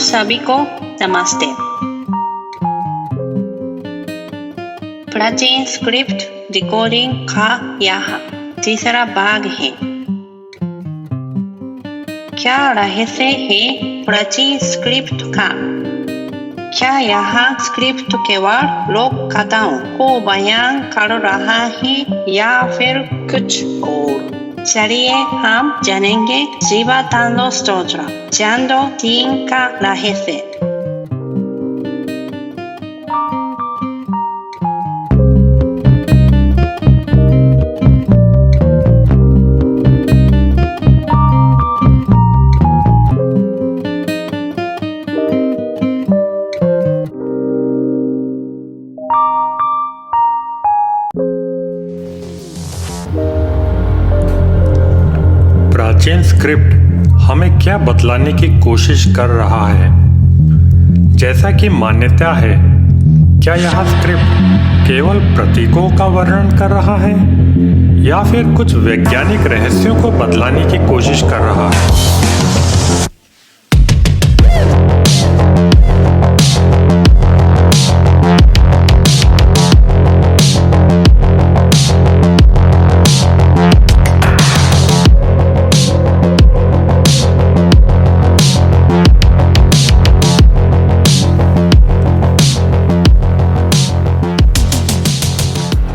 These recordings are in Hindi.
सभी को नमस्ते। प्राचीन स्क्रिप्ट डिकोडिंग का यह तीसरा भाग है। क्या रहस्य है प्राचीन स्क्रिप्ट का? क्या यह स्क्रिप्ट केवल लोक कथाओं को बयान कर रहा है या फिर कुछ और? चलिए हम जानेंगे जीवातांडव स्तोत्र छंद 3 का रहस्य। प्राचीन स्क्रिप्ट हमें क्या बतलाने की कोशिश कर रहा है? जैसा कि मान्यता है, क्या यह स्क्रिप्ट केवल प्रतीकों का वर्णन कर रहा है या फिर कुछ वैज्ञानिक रहस्यों को बतलाने की कोशिश कर रहा है?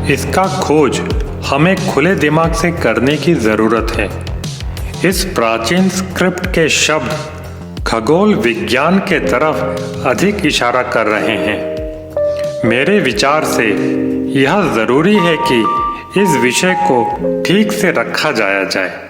इसका खोज हमें खुले दिमाग से करने की ज़रूरत है। इस प्राचीन स्क्रिप्ट के शब्द खगोल विज्ञान के तरफ अधिक इशारा कर रहे हैं। मेरे विचार से यह ज़रूरी है कि इस विषय को ठीक से रखा जाया जाए।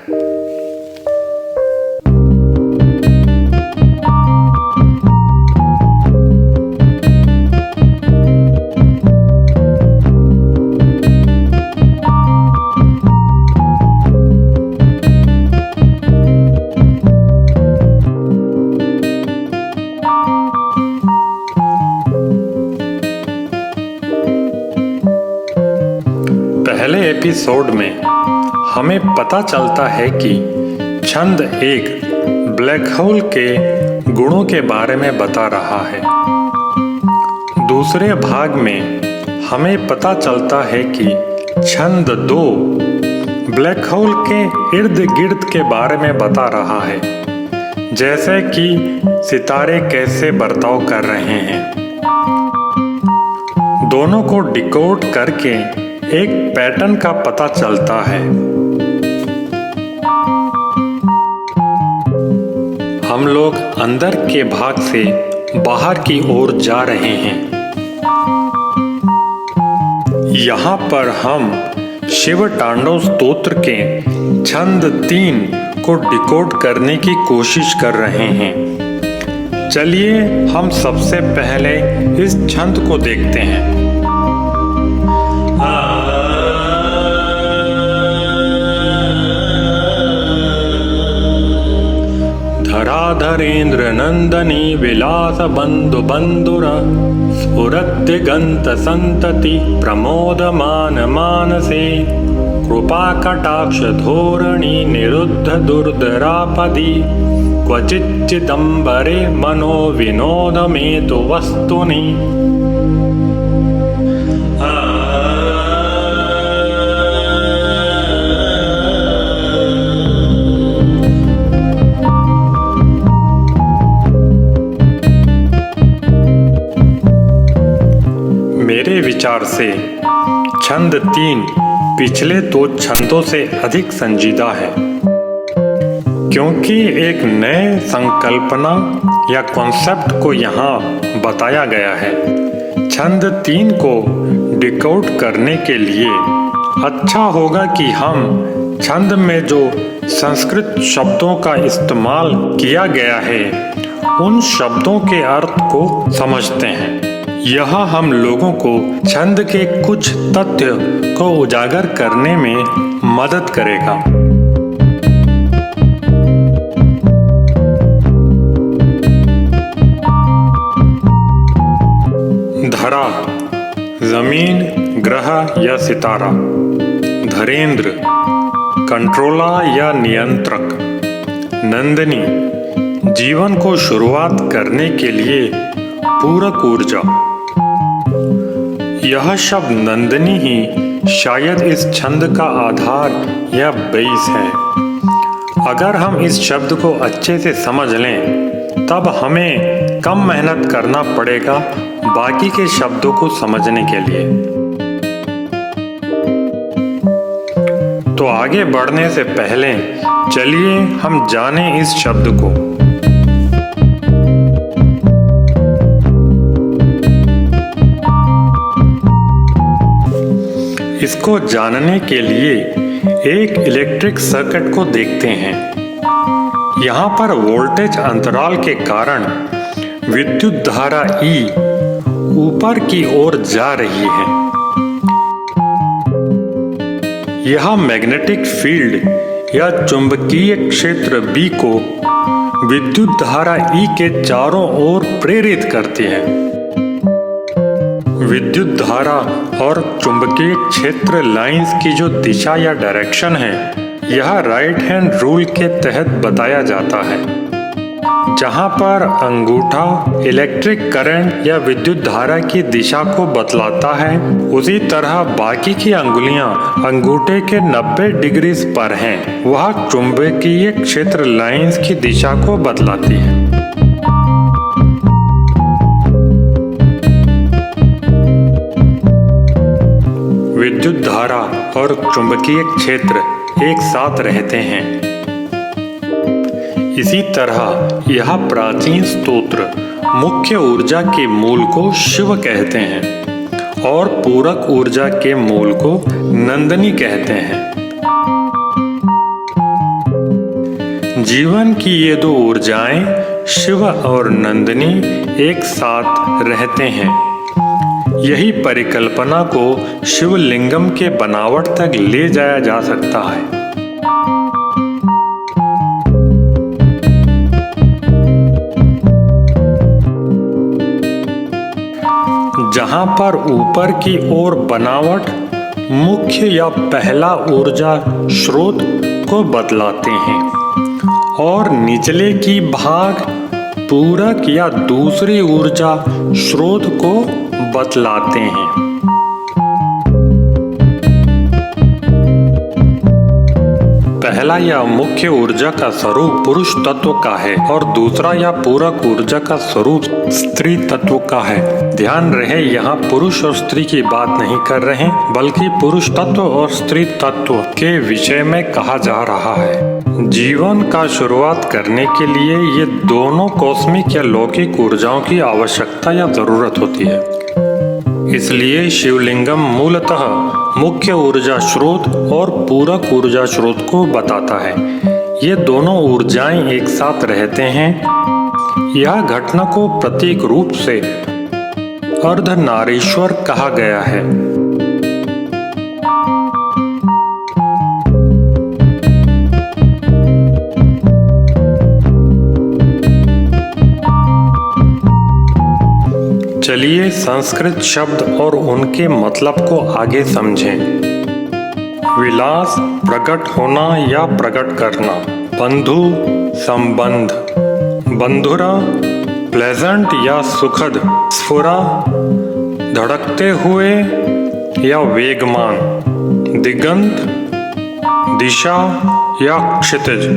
पहले एपिसोड में हमें पता चलता है कि छंद एक ब्लैक होल के गुणों के बारे में बता रहा है। दूसरे भाग में हमें पता चलता है कि छंद 2 ब्लैक होल के इर्द गिर्द के बारे में बता रहा है, जैसे कि सितारे कैसे बर्ताव कर रहे हैं। दोनों को डिकोड करके एक पैटर्न का पता चलता है। हम लोग अंदर के भाग से बाहर की ओर जा रहे हैं। यहाँ पर हम शिव तांडव स्तोत्र के छंद 3 को डिकोड करने की कोशिश कर रहे हैं। चलिए हम सबसे पहले इस छंद को देखते हैं। धराधरेन्द्र नंदनी विलास बंधु बंधुरा स्फुरद्दिगंत संतति प्रमोदमान मानसे कृपा कटाक्ष धोरणी निरुद्ध दुर्धरापदी क्वचिच्चिदंबरे मनो विनोदमेतु वस्तुनि। मेरे विचार से छंद 3 पिछले 2 छंदों से अधिक संजीदा है, क्योंकि एक नए संकल्पना या कॉन्सेप्ट को यहाँ बताया गया है। छंद 3 को डिकोड करने के लिए अच्छा होगा कि हम छंद में जो संस्कृत शब्दों का इस्तेमाल किया गया है उन शब्दों के अर्थ को समझते हैं। यह हम लोगों को छंद के कुछ तथ्य को उजागर करने में मदद करेगा। धरा जमीन, ग्रह या सितारा। धरेंद्र कंट्रोलर या नियंत्रक। नंदिनी जीवन को शुरुआत करने के लिए पूरक ऊर्जा। यह शब्द नंदिनी ही शायद इस छंद का आधार या बेस है। अगर हम इस शब्द को अच्छे से समझ लें तब हमें कम मेहनत करना पड़ेगा बाकी के शब्दों को समझने के लिए। तो आगे बढ़ने से पहले चलिए हम जानें इस शब्द को। इसको जानने के लिए एक इलेक्ट्रिक सर्किट को देखते हैं। यहाँ पर वोल्टेज अंतराल के कारण विद्युत धारा E ऊपर की ओर जा रही है। यह मैग्नेटिक फील्ड या चुंबकीय क्षेत्र B को विद्युत धारा E के चारों ओर प्रेरित करती है। विद्युत धारा और चुंबकीय क्षेत्र लाइंस की जो दिशा या डायरेक्शन है यह राइट हैंड रूल के तहत बताया जाता है। जहां पर अंगूठा इलेक्ट्रिक करंट या विद्युत धारा की दिशा को बतलाता है, उसी तरह बाकी की अंगुलियां अंगूठे के 90 डिग्री पर हैं। वह चुंबकीय क्षेत्र लाइंस की दिशा को बतलाती है। विद्युत धारा और चुंबकीय क्षेत्र एक साथ रहते हैं। इसी तरह यह प्राचीन स्तोत्र मुख्य ऊर्जा के मूल को शिव कहते हैं और पूरक ऊर्जा के मूल को नंदिनी कहते हैं। जीवन की ये दो ऊर्जाएं शिव और नंदिनी एक साथ रहते हैं। यही परिकल्पना को शिवलिंगम के बनावट तक ले जाया जा सकता है। जहां पर ऊपर की ओर बनावट मुख्य या पहला ऊर्जा स्रोत को बतलाते हैं और निचले की भाग पूरक या दूसरी ऊर्जा स्रोत को बतलाते हैं। पहला या मुख्य ऊर्जा का स्वरूप पुरुष तत्व का है और दूसरा या पूरक ऊर्जा का स्वरूप स्त्री तत्व का है। ध्यान रहे यहाँ पुरुष और स्त्री की बात नहीं कर रहे बल्कि पुरुष तत्व और स्त्री तत्व के विषय में कहा जा रहा है। जीवन का शुरुआत करने के लिए ये दोनों कॉस्मिक या लौकिक ऊर्जाओं की आवश्यकता या जरूरत होती है। इसलिए शिवलिंगम मूलतः मुख्य ऊर्जा स्रोत और पूरक ऊर्जा स्रोत को बताता है। ये दोनों ऊर्जाएं एक साथ रहते हैं। यह घटना को प्रतीक रूप से अर्धनारीश्वर कहा गया है। चलिए संस्कृत शब्द और उनके मतलब को आगे समझें। विलास प्रकट होना या प्रकट करना। बंधु संबंध। बंधुरा प्लेजेंट या सुखद। स्फुरा धड़कते हुए या वेगमान। दिगंत दिशा या क्षितिज।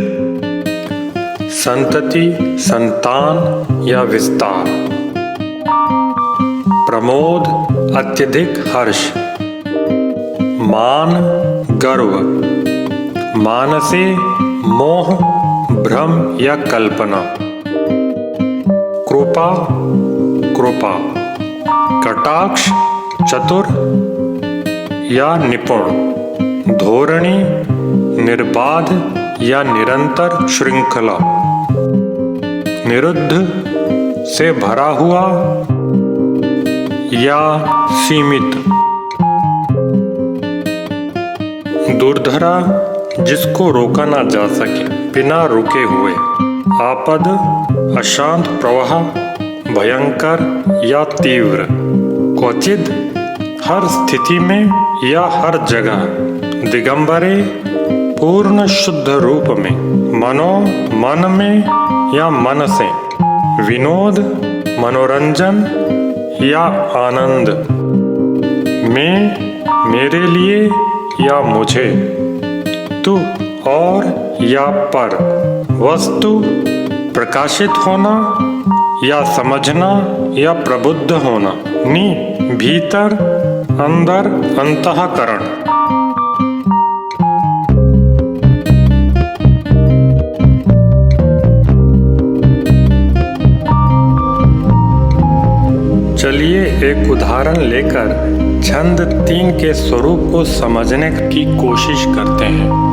संतति संतान या विस्तार। प्रमोद अत्यधिक हर्ष। मान गर्व। मानसे मोह भ्रम या कल्पना। कृपा कृपा। कटाक्ष चतुर या निपुण। धोरणी निर्बाध या निरंतर श्रृंखला। निरुद्ध से भरा हुआ या सीमित। दुर्धरा जिसको रोका ना जा सके बिना रुके हुए। आपद अशांत प्रवाह भयंकर या तीव्र। क्वचित हर स्थिति में या हर जगह। दिगंबरे पूर्ण शुद्ध रूप में, मन में या मन से, विनोद, मनोरंजन या आनंद, मैं, मेरे लिए या मुझे, तू और या पर, वस्तु, प्रकाशित होना या समझना या प्रबुद्ध होना, भीतर, अंदर, अंतःकरण। चलिए एक उदाहरण लेकर छंद 3 के स्वरूप को समझने की कोशिश करते हैं।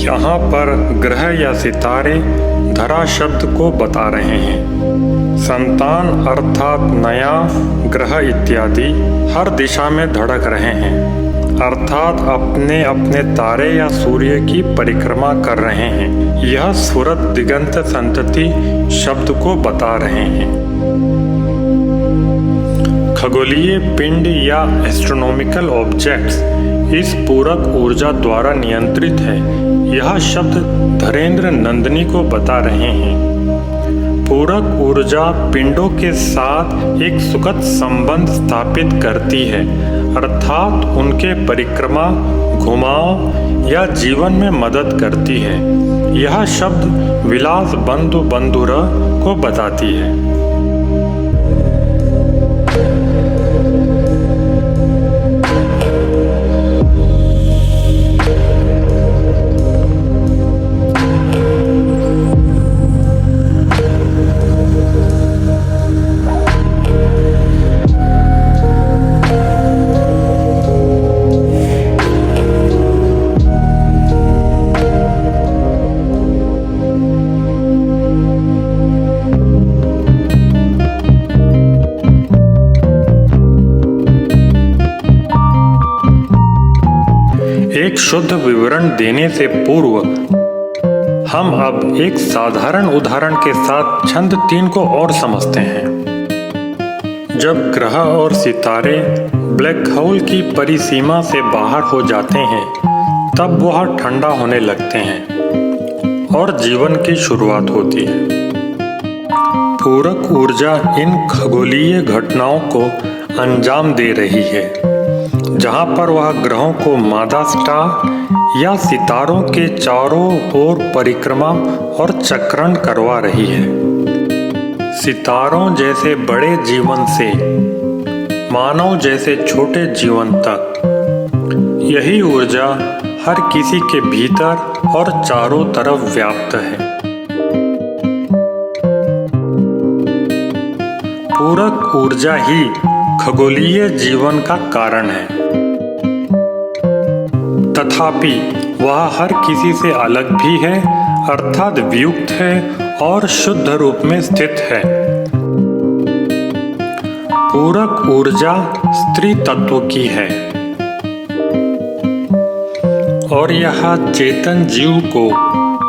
यहाँ पर ग्रह या सितारे धरा शब्द को बता रहे हैं। संतान अर्थात नया, ग्रह इत्यादि हर दिशा में धड़क रहे हैं, अर्थात अपने अपने तारे या सूर्य की परिक्रमा कर रहे हैं। यह स्फुरत दिगंत संतति शब्द को बता रहे हैं। खगोलीय पिंड या एस्ट्रोनॉमिकल ऑब्जेक्ट्स इस पूरक ऊर्जा द्वारा नियंत्रित है। यह शब्द धरेंद्र नंदिनी को बता रहे हैं। पूरक ऊर्जा पिंडों के साथ एक सुखद संबंध स्थापित करती है, अर्थात उनके परिक्रमा, घुमाव या जीवन में मदद करती है। यह शब्द विलास बंधु बंधुर को बताती है। एक शुद्ध विवरण देने से पूर्व हम अब एक साधारण उदाहरण के साथ छंद 3 को और समझते हैं। जब ग्रह और सितारे ब्लैक होल की परिसीमा से बाहर हो जाते हैं, तब वह ठंडा होने लगते हैं और जीवन की शुरुआत होती है। पूरक ऊर्जा इन खगोलीय घटनाओं को अंजाम दे रही है, जहां पर वह ग्रहों को मादा स्टार या सितारों के चारों ओर परिक्रमा और चक्रण करवा रही है। सितारों जैसे बड़े जीवन से मानव जैसे छोटे जीवन तक, यही ऊर्जा हर किसी के भीतर और चारों तरफ व्याप्त है। पूरक ऊर्जा ही खगोलीय जीवन का कारण है, तथापि वह हर किसी से अलग भी है, अर्थात वियुक्त है और शुद्ध रूप में स्थित है। पूरक ऊर्जा स्त्री तत्व की है और यह चेतन जीव को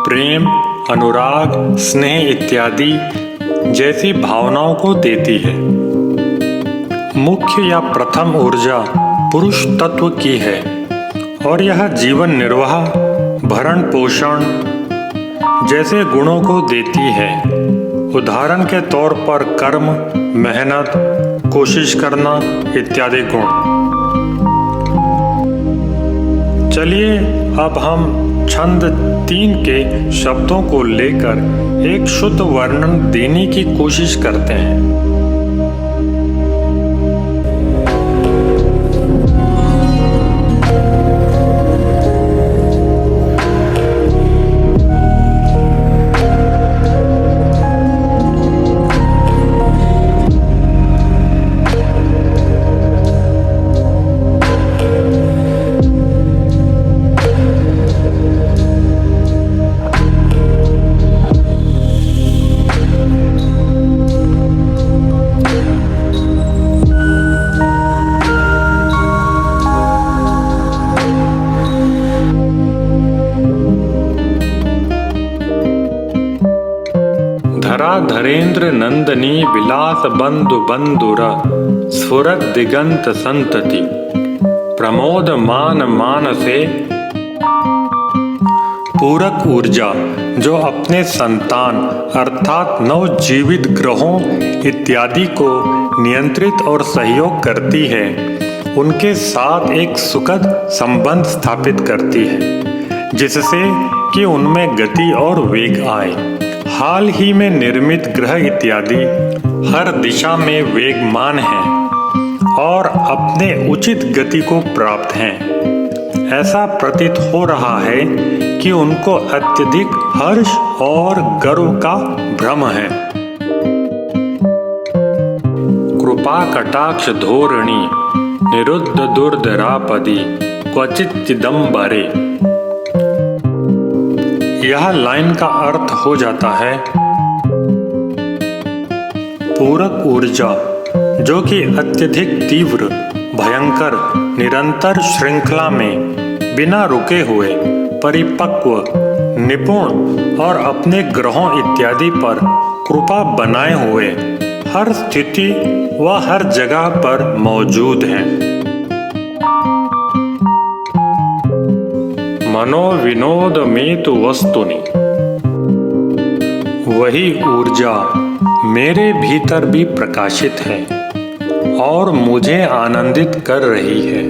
प्रेम, अनुराग, स्नेह इत्यादि जैसी भावनाओं को देती है। मुख्य या प्रथम ऊर्जा पुरुष तत्व की है और यह जीवन निर्वाह, भरण पोषण जैसे गुणों को देती है। उदाहरण के तौर पर कर्म, मेहनत, कोशिश करना इत्यादि गुण। चलिए अब हम छंद 3 के शब्दों को लेकर एक शुद्ध वर्णन देने की कोशिश करते हैं। इंद्र नंदनी विलास बंधु बंधुर स्फुरत दिगंत संतति प्रमोद मान मानसे। पूरक ऊर्जा जो अपने संतान अर्थात नवजीवित ग्रहों इत्यादि को नियंत्रित और सहयोग करती है, उनके साथ एक सुखद संबंध स्थापित करती है, जिससे कि उनमें गति और वेग आए। हाल ही में निर्मित ग्रह इत्यादि हर दिशा में वेगमान हैं और अपने उचित गति को प्राप्त हैं। ऐसा प्रतीत हो रहा है कि उनको अत्यधिक हर्ष और गर्व का भ्रम है। कृपा कटाक्ष धोरणी निरुद्ध दुर्धरापदी क्वचित चिदंबरे। यह लाइन का अर्थ हो जाता है पूरक ऊर्जा जो कि अत्यधिक तीव्र भयंकर निरंतर श्रृंखला में बिना रुके हुए परिपक्व निपुण और अपने ग्रहों इत्यादि पर कृपा बनाए हुए हर स्थिति व हर जगह पर मौजूद हैं। मनोविनोद में तो वस्तुनि, वही ऊर्जा मेरे भीतर भी प्रकाशित है और मुझे आनंदित कर रही है।